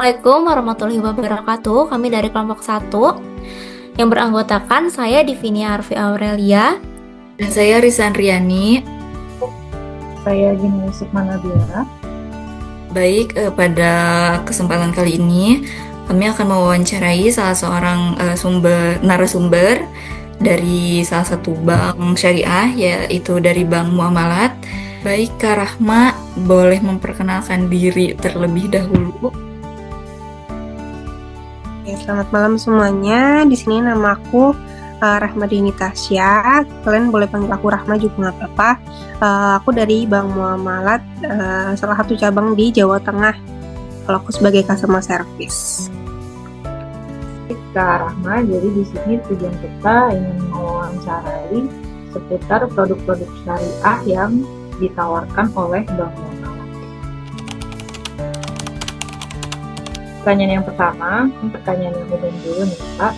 Assalamualaikum warahmatullahi wabarakatuh. Kami dari kelompok satu yang beranggotakan saya Divini Arfi Aurelia. Dan saya Risan Riani. Saya Gina Yusuf Manabira. Baik, pada kesempatan kali ini kami akan mewawancarai salah seorang narasumber dari salah satu bank syariah, yaitu dari Bank Muamalat. Baik, Kak Rahma, boleh memperkenalkan diri terlebih dahulu? Ya, selamat malam semuanya. Di sini nama aku Rahma Dini Tasya. Kalian boleh panggil aku Rahma juga nggak apa-apa. Aku dari Bank Muamalat, salah satu cabang di Jawa Tengah. Kalau aku sebagai customer service. Kak Rahma, jadi di sini tujuan kita ingin mewawancarai seputar produk-produk syariah yang ditawarkan oleh Bank Muamalat. Pertanyaan yang pertama, pertanyaan yang umum dulu nih Kak.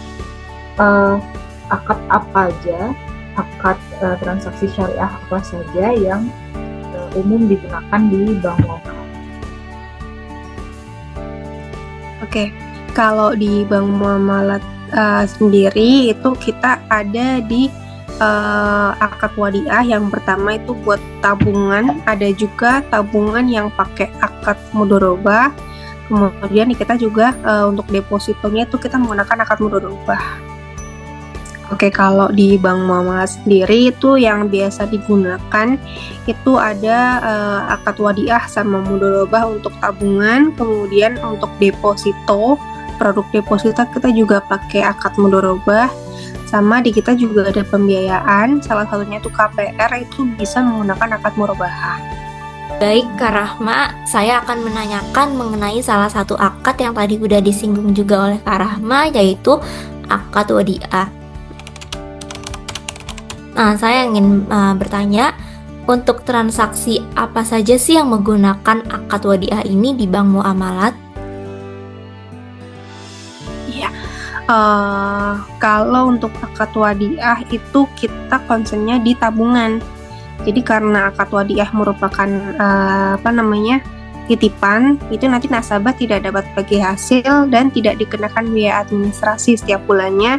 Akad apa aja, akad transaksi syariah apa saja yang umum digunakan di Bank Muamalat? Oke, kalau di Bank Muamalat sendiri itu kita ada di akad wadiah. Yang pertama itu buat tabungan, ada juga tabungan yang pakai akad mudharabah. Kemudian kita juga untuk depositonya itu kita menggunakan akad mudharabah. Oke, kalau di Bank Muamalat sendiri itu yang biasa digunakan itu ada akad wadiah sama mudharabah untuk tabungan. Kemudian untuk deposito, produk deposito kita juga pakai akad mudharabah. Sama di kita juga ada pembiayaan, salah satunya itu KPR, itu bisa menggunakan akad murabahah. Baik, Kak Rahma, saya akan menanyakan mengenai salah satu akad yang tadi udah disinggung juga oleh Kak Rahma, yaitu akad wadiah. Nah, saya ingin bertanya, untuk transaksi apa saja sih yang menggunakan akad wadiah ini di Bank Muamalat? Iya, kalau untuk akad wadiah itu kita concernnya di tabungan. Jadi karena akad wadiah merupakan titipan, itu nanti nasabah tidak dapat bagi hasil dan tidak dikenakan biaya administrasi setiap bulannya,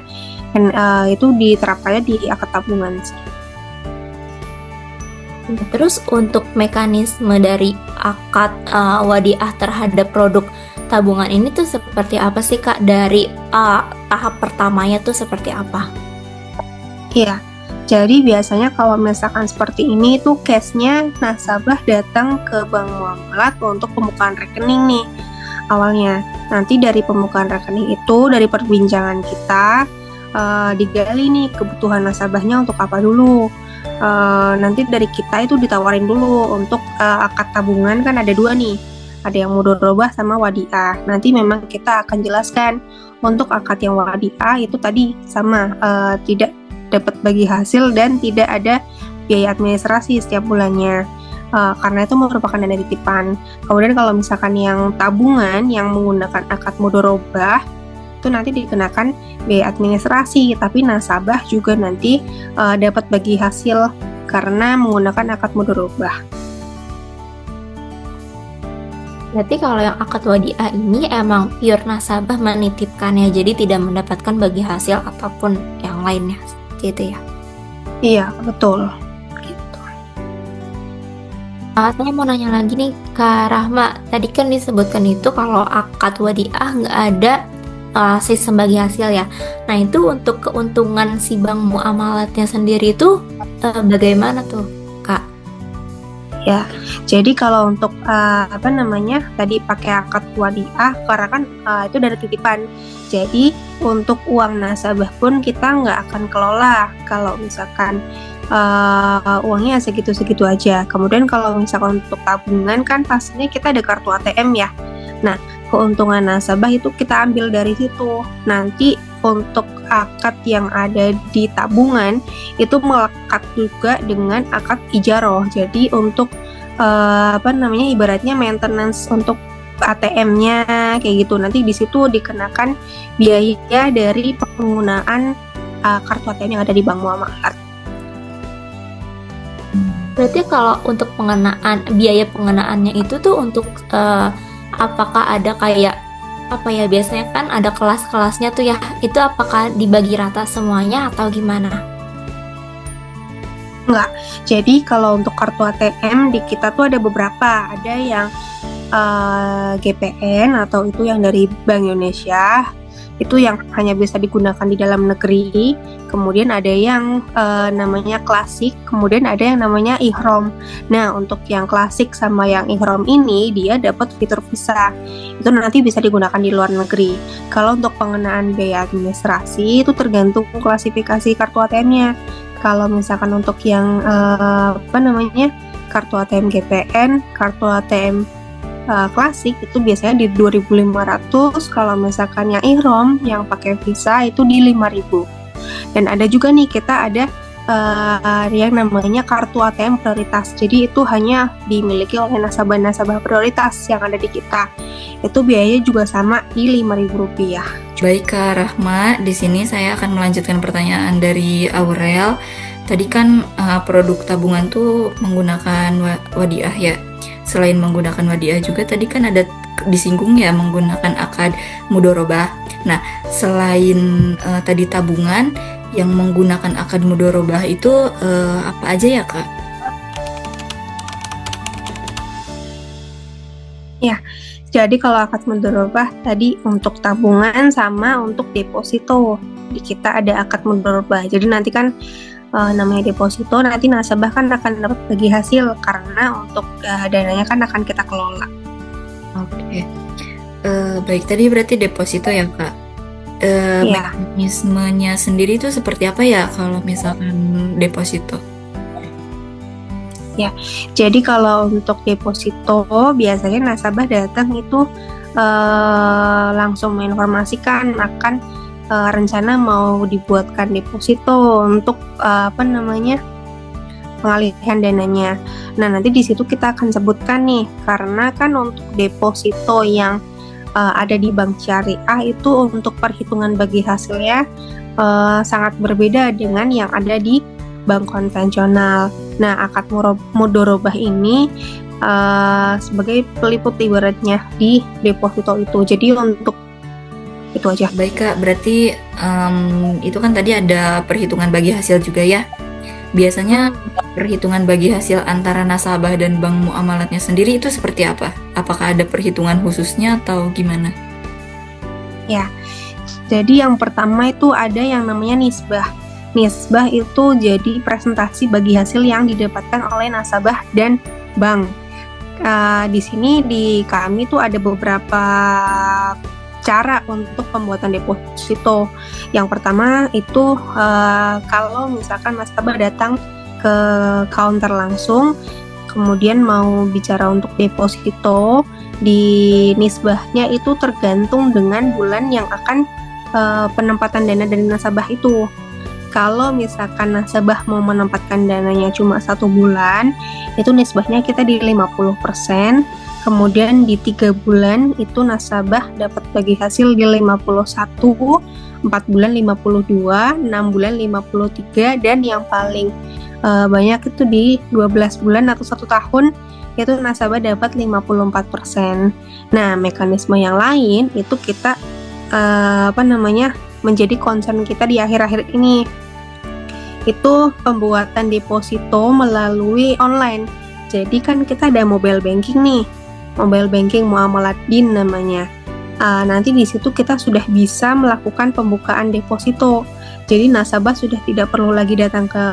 dan itu diterapkannya di akad tabungan. Terus untuk mekanisme dari akad wadiah terhadap produk tabungan ini tuh seperti apa sih Kak? Dari tahap pertamanya tuh seperti apa? Iya, jadi biasanya kalau misalkan seperti ini tuh case-nya nasabah datang ke Bank Muamalat untuk pembukaan rekening nih awalnya. Nanti dari pembukaan rekening itu, dari perbincangan kita digali nih kebutuhan nasabahnya untuk apa dulu. Nanti dari kita itu ditawarin dulu untuk akad tabungan, kan ada dua nih, ada yang mudharabah sama wadiah. Nanti memang kita akan jelaskan untuk akad yang wadiah itu tadi sama, tidak dapat bagi hasil dan tidak ada biaya administrasi setiap bulannya, karena itu merupakan dana titipan. Kemudian kalau misalkan yang tabungan yang menggunakan akad mudharabah itu nanti dikenakan biaya administrasi, tapi nasabah juga nanti dapat bagi hasil karena menggunakan akad mudharabah. Berarti kalau yang akad wadiah ini emang pure nasabah menitipkannya, jadi tidak mendapatkan bagi hasil ataupun yang lainnya, gitu ya? Iya, betul. Gitu. Saya mau nanya lagi nih Kak Rahma, tadi kan disebutkan itu kalau akad wadiah nggak ada sistem bagi hasil ya. Nah, itu untuk keuntungan si bank muamalatnya sendiri itu bagaimana tuh Kak? Ya, jadi kalau untuk tadi pakai akad wadiah karena kan itu dari titipan. Jadi untuk uang nasabah pun kita nggak akan kelola kalau misalkan uangnya segitu-segitu aja. Kemudian kalau misalkan untuk tabungan kan pastinya kita ada kartu ATM ya. Nah, keuntungan nasabah itu kita ambil dari situ. Nanti untuk akad yang ada di tabungan itu melekat juga dengan akad ijaroh. Jadi untuk ibaratnya maintenance untuk ATM-nya kayak gitu. Nanti di situ dikenakan biaya dari penggunaan kartu ATM yang ada di Bank Muamalat. Berarti kalau untuk biaya pengenaannya itu tuh untuk apakah ada kayak Apa ya, biasanya kan ada kelas-kelasnya tuh ya. Itu apakah dibagi rata semuanya atau gimana? Enggak. Jadi kalau untuk kartu ATM di kita tuh ada beberapa. Ada yang GPN atau itu yang dari Bank Indonesia, itu yang hanya bisa digunakan di dalam negeri. Kemudian ada yang namanya klasik, kemudian ada yang namanya ihrom. Nah, untuk yang klasik sama yang ihrom ini dia dapat fitur visa. Itu nanti bisa digunakan di luar negeri. Kalau untuk pengenaan biaya administrasi itu tergantung klasifikasi kartu ATM-nya. Kalau misalkan untuk yang kartu ATM GPN, kartu ATM klasik itu biasanya di 2.500, kalau misalkan yang ihrom yang pakai visa itu di 5.000. Dan ada juga nih, kita ada yang namanya kartu ATM prioritas. Jadi itu hanya dimiliki oleh nasabah-nasabah prioritas yang ada di kita. Itu biayanya juga sama di Rp5.000. Baik Kak Rahma, di sini saya akan melanjutkan pertanyaan dari Aurel. Tadi kan produk tabungan tuh menggunakan wadiah ya. Selain menggunakan wadiah juga tadi kan ada disinggung ya menggunakan akad mudorobah. Nah, selain tadi tabungan yang menggunakan akad mudorobah itu apa aja ya Kak? Ya, jadi kalau akad mudorobah tadi untuk tabungan sama untuk deposito. Di kita ada akad mudorobah. Jadi nanti kan namanya deposito, nanti nasabah kan akan dapat bagi hasil karena untuk dananya kan akan kita kelola. Oke. Baik, tadi berarti deposito ya Kak. Iya. Mekanismenya sendiri itu seperti apa ya kalau misalkan deposito? Jadi kalau untuk deposito biasanya nasabah datang itu langsung menginformasikan akan rencana mau dibuatkan deposito untuk pengalihan dananya. Nah, nanti di situ kita akan sebutkan nih, karena kan untuk deposito yang ada di bank syariah itu untuk perhitungan bagi hasilnya sangat berbeda dengan yang ada di bank konvensional. Nah, akad mudorobah ini sebagai peliput ibaratnya di deposito itu. Jadi untuk itu aja. Baik Kak, berarti itu kan tadi ada perhitungan bagi hasil juga ya. Biasanya perhitungan bagi hasil antara nasabah dan bank muamalatnya sendiri itu seperti apa? Apakah ada perhitungan khususnya atau gimana? Ya, jadi yang pertama itu ada yang namanya nisbah. Nisbah itu jadi presentasi bagi hasil yang didapatkan oleh nasabah dan bank. Di sini di kami tuh ada beberapa cara untuk pembuatan deposito. Yang pertama itu kalau misalkan nasabah datang ke counter langsung, kemudian mau bicara untuk deposito, di nisbahnya itu tergantung dengan bulan yang akan penempatan dana dari nasabah itu. Kalau misalkan nasabah mau menempatkan dananya cuma 1 bulan, itu nisbahnya kita di 50%. Kemudian di 3 bulan itu nasabah dapat bagi hasil di 51, 4 bulan 52, 6 bulan 53, dan yang paling banyak itu di 12 bulan atau 1 tahun itu nasabah dapat 54%. Nah, mekanisme yang lain itu kita menjadi concern kita di akhir-akhir ini. Itu pembuatan deposito melalui online. Jadi kan kita ada mobile banking nih. Mobile banking Muamalat DIN namanya. Nanti di situ kita sudah bisa melakukan pembukaan deposito. Jadi nasabah sudah tidak perlu lagi datang ke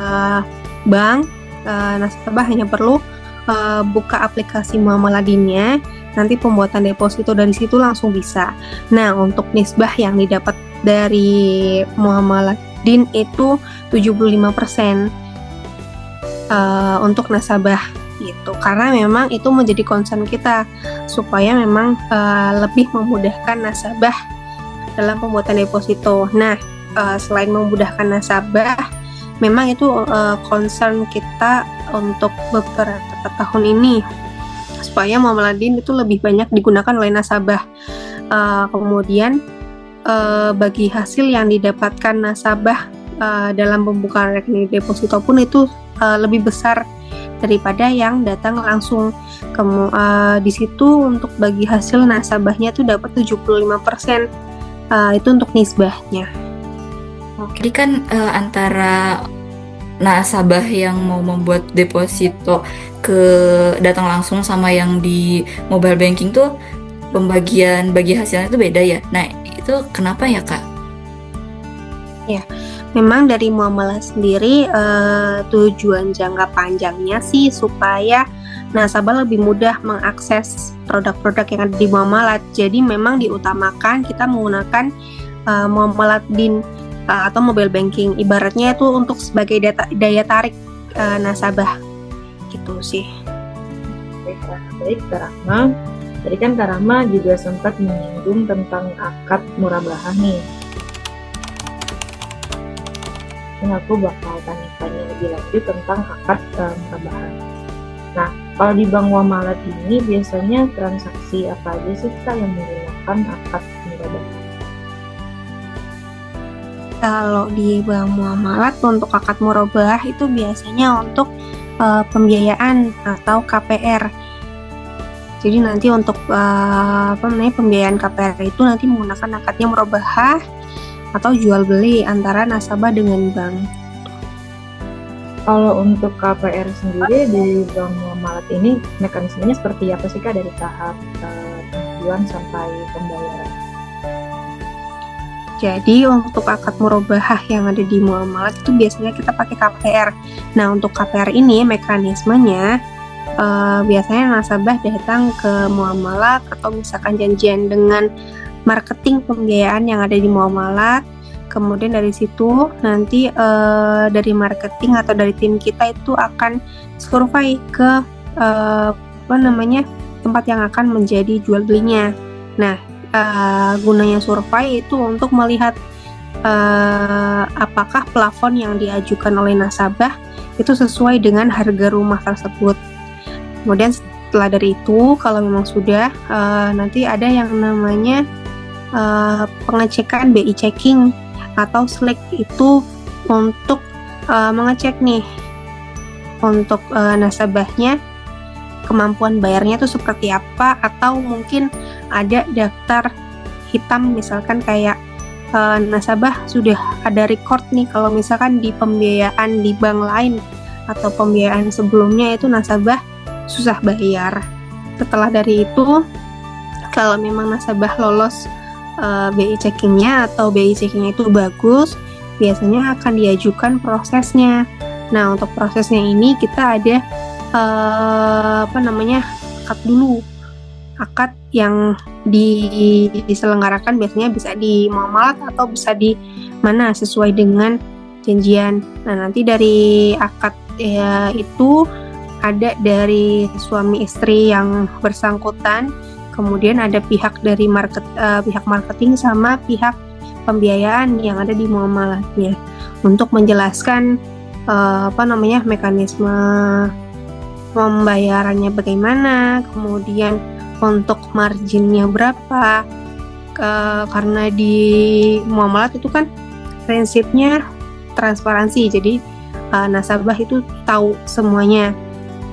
bank. Nasabah hanya perlu buka aplikasi Muamalat DIN-nya. Nanti pembuatan deposito dari situ langsung bisa. Nah, untuk nisbah yang didapat dari Muamalat DIN itu 75% untuk nasabah gitu, karena memang itu menjadi concern kita supaya memang lebih memudahkan nasabah dalam pembuatan deposito. Nah, selain memudahkan nasabah, memang itu concern kita untuk beberapa tahun ini supaya Muamalat DIN itu lebih banyak digunakan oleh nasabah. Kemudian bagi hasil yang didapatkan nasabah dalam pembukaan rekening deposito pun itu lebih besar daripada yang datang langsung. Di situ untuk bagi hasil nasabahnya tuh dapat 75%. Itu untuk nisbahnya. Jadi kan antara nasabah yang mau membuat deposito ke datang langsung sama yang di mobile banking tuh pembagian bagi hasilnya itu beda ya. Nah, itu kenapa ya, Kak? Memang dari muamalah sendiri tujuan jangka panjangnya sih supaya nasabah lebih mudah mengakses produk-produk yang ada di muamalat. Jadi memang diutamakan kita menggunakan muamalat DIN atau mobile banking. Ibaratnya itu untuk sebagai daya tarik nasabah gitu sih. Baik, Kak Rahma. Tadi kan Kak Rahma juga sempat menyinggung tentang akad murabahah nih. Ini aku bakal tanya-tanya lebih lanjut tentang akad murabahah. Nah, kalau di bank muamalat ini biasanya transaksi apa aja sih Kak yang menggunakan akad murabahah? Kalau di bank muamalat untuk akad murabahah itu biasanya untuk pembiayaan atau KPR. Jadi nanti untuk pembiayaan KPR itu nanti menggunakan akadnya murabahah atau jual beli antara nasabah dengan bank. Kalau untuk KPR sendiri di bank muamalat ini mekanismenya seperti apa sih Kak dari tahap pengajuan sampai pembayaran? Jadi untuk akad murabahah yang ada di muamalat itu biasanya kita pakai KPR. Nah untuk KPR ini mekanismenya biasanya nasabah datang ke muamalat atau misalkan janjian dengan marketing pembiayaan yang ada di muamalat. Kemudian dari situ nanti dari marketing atau dari tim kita itu akan survei ke tempat yang akan menjadi jual belinya. Nah gunanya survei itu untuk melihat apakah plafon yang diajukan oleh nasabah itu sesuai dengan harga rumah tersebut. Kemudian setelah dari itu kalau memang sudah nanti ada yang namanya pengecekan BI checking atau SLAC itu untuk mengecek nih untuk nasabahnya kemampuan bayarnya itu seperti apa, atau mungkin ada daftar hitam misalkan kayak nasabah sudah ada record nih kalau misalkan di pembiayaan di bank lain atau pembiayaan sebelumnya itu nasabah susah bayar. Setelah dari itu kalau memang nasabah lolos BI checkingnya atau BI checkingnya itu bagus, biasanya akan diajukan prosesnya. Nah untuk prosesnya ini kita ada akad dulu. Akad yang diselenggarakan biasanya bisa di muamalat atau bisa di mana sesuai dengan janjian. Nah nanti dari akad itu ada dari suami istri yang bersangkutan, kemudian ada pihak dari pihak marketing sama pihak pembiayaan yang ada di muamalatnya untuk menjelaskan mekanisme pembayarannya bagaimana, kemudian untuk marginnya berapa, karena di muamalat itu kan prinsipnya transparansi, jadi nasabah itu tahu semuanya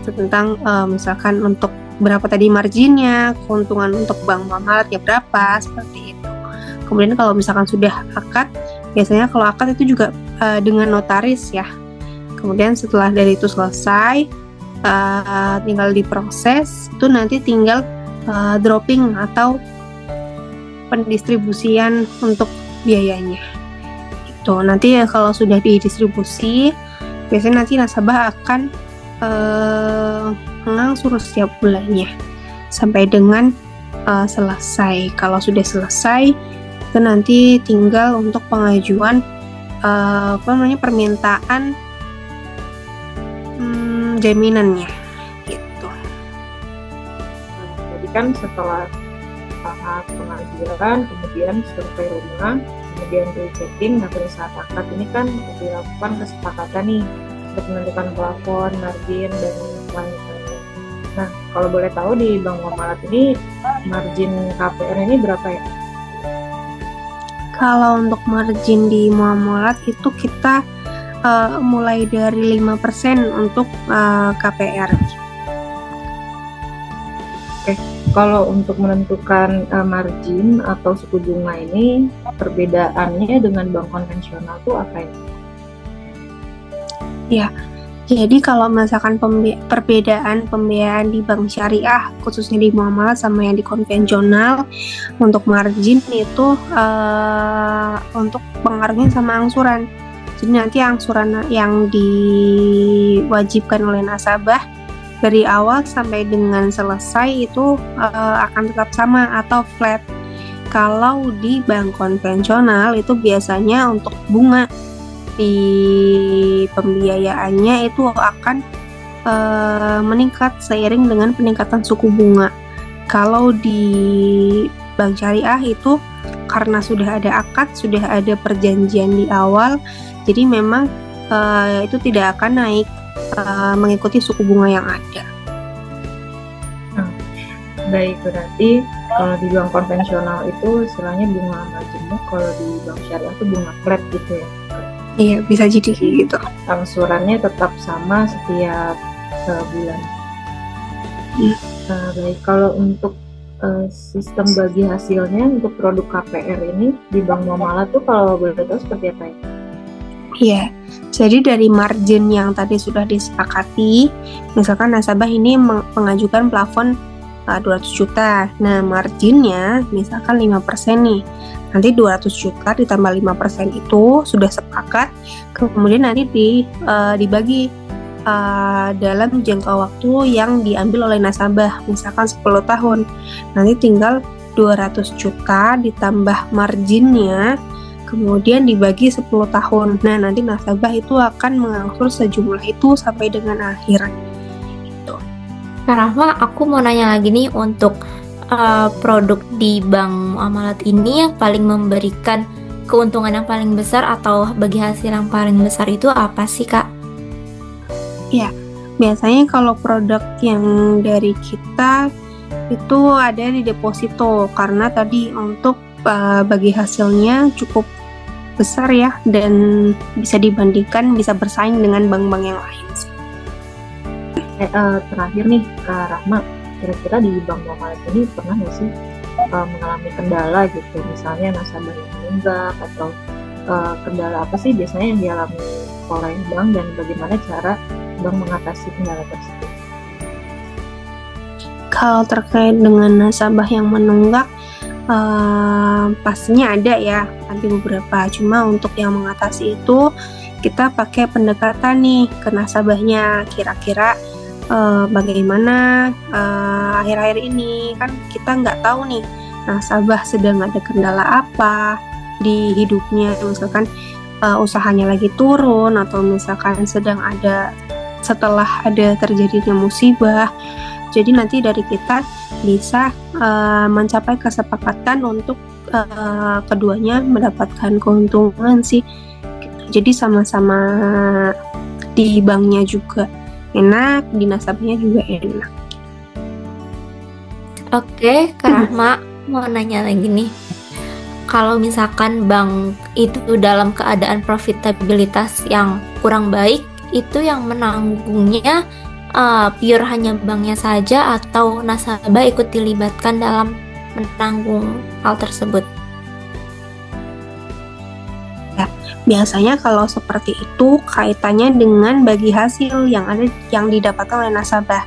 tentang misalkan untuk berapa tadi marginnya, keuntungan untuk bank muamalat ya berapa, seperti itu. Kemudian kalau misalkan sudah akad, biasanya kalau akad itu juga dengan notaris ya. Kemudian setelah dari itu selesai, tinggal diproses, itu nanti tinggal dropping atau pendistribusian untuk biayanya. Itu nanti kalau sudah didistribusi, biasanya nanti nasabah akan mengangsur setiap bulannya sampai dengan selesai. Kalau sudah selesai, itu nanti tinggal untuk pengajuan permintaan jaminannya gitu. Jadi kan setelah tahap pengajuan, kemudian survei rumah, kemudian rechecking, nah pada saat akad ini kan dilakukan kesepakatan nih untuk menentukan plafon, margin, dan lain-lain. Nah, kalau boleh tahu di bank muamalat ini margin KPR ini berapa ya? Kalau untuk margin di muamalat itu kita mulai dari 5% untuk KPR. Kalau untuk menentukan margin atau suku bunga ini, perbedaannya dengan bank konvensional tuh apa ya? Jadi kalau misalkan perbedaan pembiayaan di bank syariah, khususnya di muamalah sama yang di konvensional, untuk margin itu untuk pengaruhnya sama angsuran. Jadi nanti angsuran yang diwajibkan oleh nasabah dari awal sampai dengan selesai itu akan tetap sama atau flat. Kalau di bank konvensional itu biasanya untuk bunga di pembiayaannya itu akan meningkat seiring dengan peningkatan suku bunga. Kalau di bank syariah itu karena sudah ada akad, sudah ada perjanjian di awal, jadi memang itu tidak akan naik mengikuti suku bunga yang ada. Baik, berarti kalau di bank konvensional itu istilahnya bunga majemuk, kalau di bank syariah itu bunga flat gitu ya? Iya, bisa jadi gitu. Angsurannya tetap sama setiap bulan. Baik, kalau untuk sistem bagi hasilnya untuk produk KPR ini di bank muamalah tuh kalau boleh tahu seperti apa ya? Iya, jadi dari margin yang tadi sudah disepakati, misalkan nasabah ini mengajukan plafon 200 juta. Nah, marginnya misalkan 5% nih. Nanti 200 juta ditambah 5% itu sudah sepakat, kemudian nanti dibagi dalam jangka waktu yang diambil oleh nasabah, misalkan 10 tahun. Nanti tinggal 200 juta ditambah marginnya, kemudian dibagi 10 tahun. Nah, nanti nasabah itu akan mengangsur sejumlah itu sampai dengan akhir. Gitu. Kak Rahma, aku mau nanya lagi nih, untuk produk di bank muamalat ini yang paling memberikan keuntungan yang paling besar atau bagi hasil yang paling besar itu apa sih, Kak? Ya, biasanya kalau produk yang dari kita itu ada di deposito, karena tadi untuk bagi hasilnya cukup besar ya, dan bisa dibandingkan, bisa bersaing dengan bank-bank yang lain sih. Terakhir nih Kak Rahma, kira-kira di bank muamalat ini pernah nggak sih mengalami kendala gitu, misalnya nasabah yang menunggak atau kendala apa sih biasanya yang dialami oleh bank dan bagaimana cara bank mengatasi kendala tersebut? Kalau terkait dengan nasabah yang menunggak, pastinya ada ya, ada beberapa. Cuma untuk yang mengatasi itu kita pakai pendekatan nih ke nasabahnya, kira-kira bagaimana akhir-akhir ini, kan kita nggak tahu nih nasabah sedang ada kendala apa di hidupnya, misalkan usahanya lagi turun atau misalkan sedang ada setelah ada terjadinya musibah. Jadi nanti dari kita bisa mencapai kesepakatan untuk keduanya mendapatkan keuntungan sih. Jadi sama-sama di banknya juga enak, di nasabahnya juga enak. Oke, Kak Rahma, mau nanya lagi nih. Kalau misalkan bank itu dalam keadaan profitabilitas yang kurang baik, itu yang menanggungnya pure hanya banknya saja atau nasabah ikut dilibatkan dalam menanggung hal tersebut? Biasanya kalau seperti itu kaitannya dengan bagi hasil yang didapatkan oleh nasabah.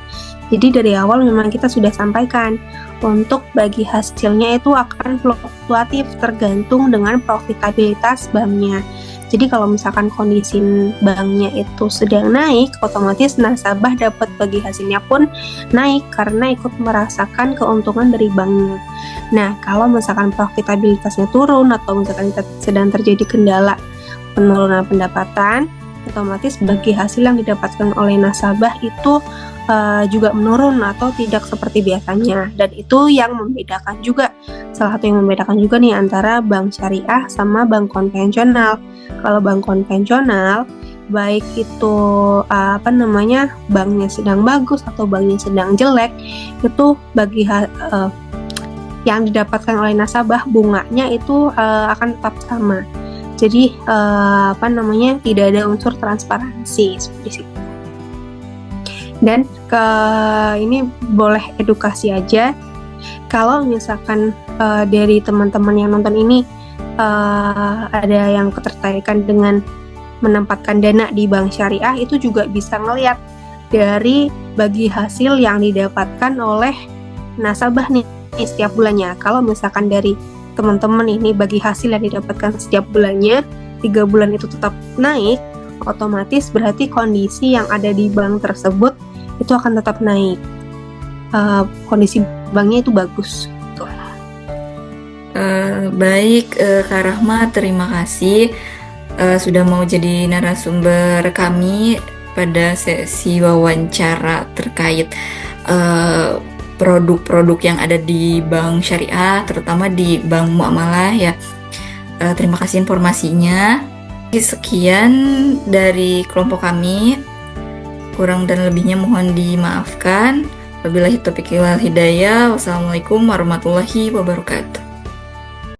Jadi dari awal memang kita sudah sampaikan untuk bagi hasilnya itu akan fluktuatif tergantung dengan profitabilitas banknya. Jadi kalau misalkan kondisi banknya itu sedang naik, otomatis nasabah dapat bagi hasilnya pun naik karena ikut merasakan keuntungan dari banknya. Nah, kalau misalkan profitabilitasnya turun atau misalkan sedang terjadi kendala penurunan pendapatan, otomatis bagi hasil yang didapatkan oleh nasabah itu juga menurun atau tidak seperti biasanya. Dan itu yang membedakan juga, salah satu yang membedakan juga nih antara bank syariah sama bank konvensional. Kalau bank konvensional, baik itu banknya sedang bagus atau banknya sedang jelek, itu bagi yang didapatkan oleh nasabah bunganya itu akan tetap sama. Jadi tidak ada unsur transparansi seperti itu. Dan ini boleh edukasi aja. Kalau misalkan dari teman-teman yang nonton ini ada yang ketertarikan dengan menempatkan dana di bank syariah, itu juga bisa ngelihat dari bagi hasil yang didapatkan oleh nasabah nih setiap bulannya. Kalau misalkan dari teman-teman ini bagi hasil yang didapatkan setiap bulannya 3 bulan itu tetap naik, otomatis berarti kondisi yang ada di bank tersebut itu akan tetap naik. Kondisi banknya itu bagus. Baik, Kak Rahma, terima kasih sudah mau jadi narasumber kami pada sesi wawancara terkait produk-produk yang ada di bank syariah, terutama di bank muamalah ya. Terima kasih informasinya. Sekian dari kelompok kami. Kurang dan lebihnya mohon dimaafkan. Wabillahi taufiq wal hidayah. Wassalamualaikum warahmatullahi wabarakatuh.